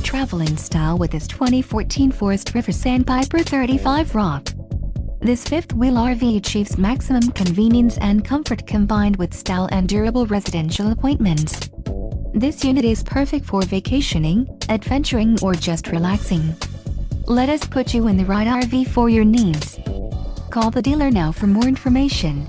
Travel in style with this 2014 Forest River Sandpiper 35 Rock. This fifth-wheel RV achieves maximum convenience and comfort combined with style and durable residential appointments. This unit is perfect for vacationing, adventuring, or just relaxing. Let us put you in the right RV for your needs. Call the dealer now for more information.